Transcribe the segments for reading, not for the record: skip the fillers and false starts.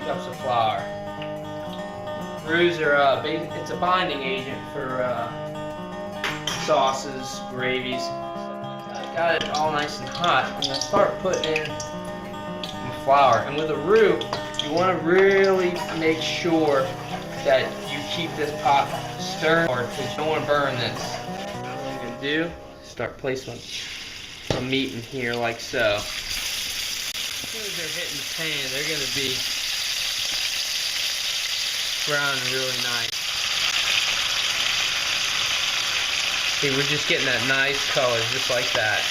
cups of flour. Roux are it's a binding agent for sauces, gravies, stuff like that. Got it all nice and hot. I'm gonna start putting in my flour. And with a roux, you want to really make sure that you keep this pot stirring, because you don't want to burn this. What I'm gonna do, start placing some meat in here like so. As soon as they're hitting the pan, they're gonna be browning really nice. See, we're just getting that nice color, just like that.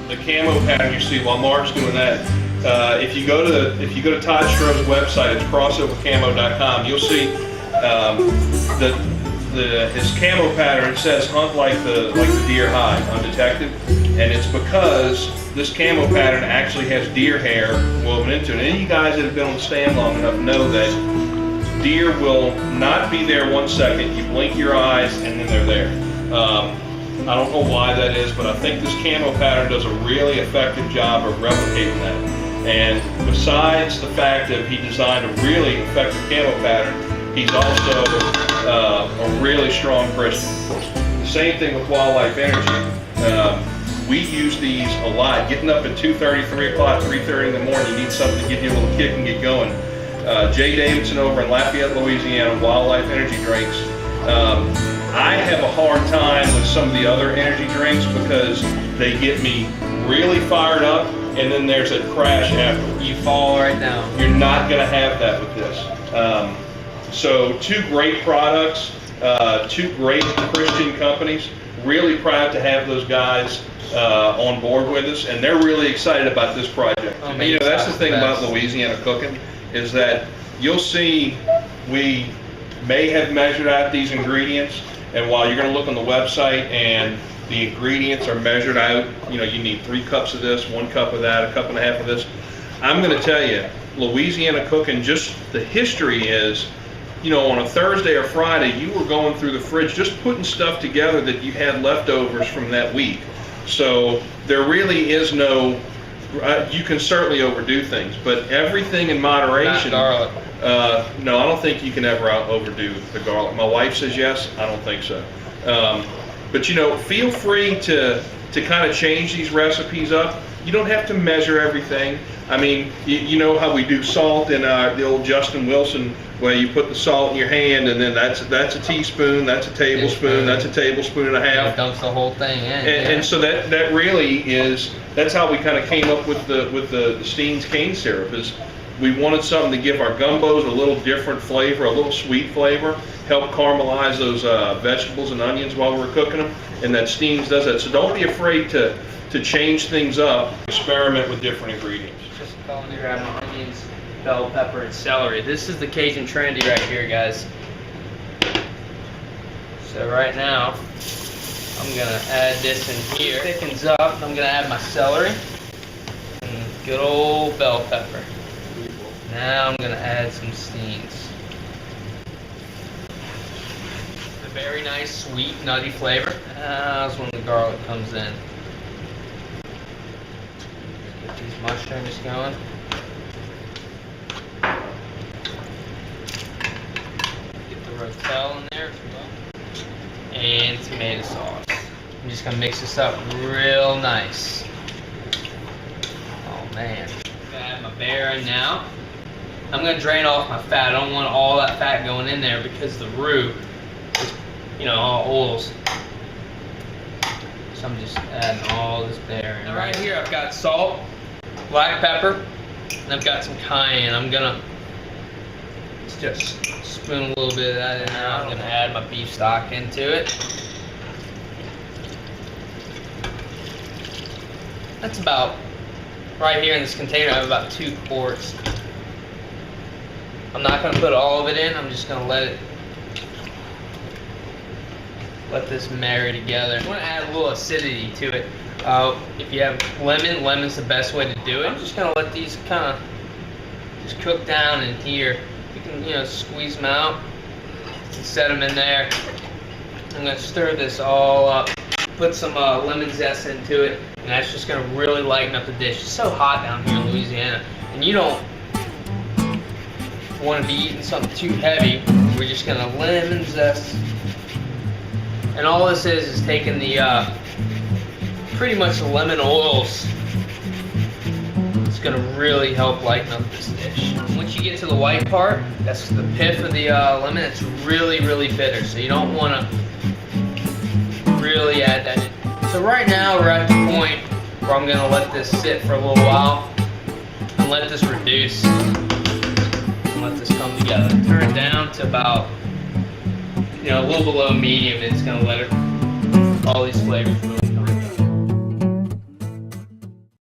The camo pattern you see while Mark's doing that. If you go to Todd Stroh's website, it's crossovercamo.com. You'll see his camo pattern. It says "hunt like the deer hide, undetected," and it's because this camo pattern actually has deer hair woven into it. And any of you guys that have been on the stand long enough know that deer will not be there 1 second. You blink your eyes and then they're there. I don't know why that is, but I think this camo pattern does a really effective job of replicating that. And besides the fact that he designed a really effective camo pattern, he's also a really strong Christian. The same thing with Wildlife Energy. We use these a lot. Getting up at 2:30, 3 o'clock, 3:30 in the morning, you need something to give you a little kick and get going. Jay Davidson over in Lafayette, Louisiana, Wildlife Energy Drinks. I have a hard time with some of the other energy drinks because they get me really fired up, and then there's a crash after. You fall right down. You're not going to have that with this. So 2 great products, 2 great Christian companies. Really proud to have those guys on board with us, and they're really excited about this project. Oh, you know, that's the thing about Louisiana cooking, is that you'll see we may have measured out these ingredients, and while you're going to look on the website and the ingredients are measured out, you know, you need 3 cups of this, 1 cup of that, 1.5 cups of this. I'm going to tell you, Louisiana cooking, just the history is, you know, on a Thursday or Friday, you were going through the fridge just putting stuff together that you had leftovers from that week. So there really is no, you can certainly overdo things, but everything in moderation. Not garlic. No, I don't think you can ever overdo the garlic. My wife says yes, I don't think so. But you know, feel free to kind of change these recipes up. You don't have to measure everything. I mean, you know how we do salt in the old Justin Wilson, where you put the salt in your hand, and then that's a teaspoon, that's a tablespoon, that's a tablespoon and a half. It dumps the whole thing in. And so that really is, that's how we kind of came up with the Steen's cane syrup. Is we wanted something to give our gumbos a little different flavor, a little sweet flavor, help caramelize those vegetables and onions while we're cooking them, and that Steen's does that. So don't be afraid to change things up, experiment with different ingredients. Just going to grab my onions, bell pepper, and celery. This is the Cajun Trendy right here, guys. So right now, I'm gonna add this in here. It thickens up. I'm gonna add my celery and good old bell pepper. Now I'm gonna add some Steen's. A very nice, sweet, nutty flavor. That's when the garlic comes in. Get these mushrooms going. Get the rotel in there as well. And tomato sauce. I'm just gonna mix this up real nice. Oh man. I'm gonna add my bear in now. I'm going to drain off my fat. I don't want all that fat going in there because the roux is, you know, all oils. So I'm just adding all this there. And right here I've got salt, black pepper, and I've got some cayenne. I'm going to Let's just spoon a little bit of that in now. I'm gonna add my beef stock into it. That's about, right here in this container, I have about 2 quarts. I'm not gonna put all of it in, I'm just gonna let this marry together. I want to add a little acidity to it. If you have lemon's the best way to do it. I'm just gonna let these kind of just cook down in here. You can, you know, squeeze them out and set them in there. I'm gonna stir this all up. Put some lemon zest into it, and that's just gonna really lighten up the dish. It's so hot down here in Louisiana, and you don't want to be eating something too heavy. We're just gonna lemon zest. And all this is taking the, pretty much the lemon oils. It's gonna really help lighten up this dish. Once you get to the white part, that's the pith of the lemon. It's really, really bitter, so you don't wanna really add that in. So right now we're at the point where I'm gonna let this sit for a little while and let this reduce and let this come together. Turn it down to about, you know, a little below medium. It's gonna let it, all these flavors move.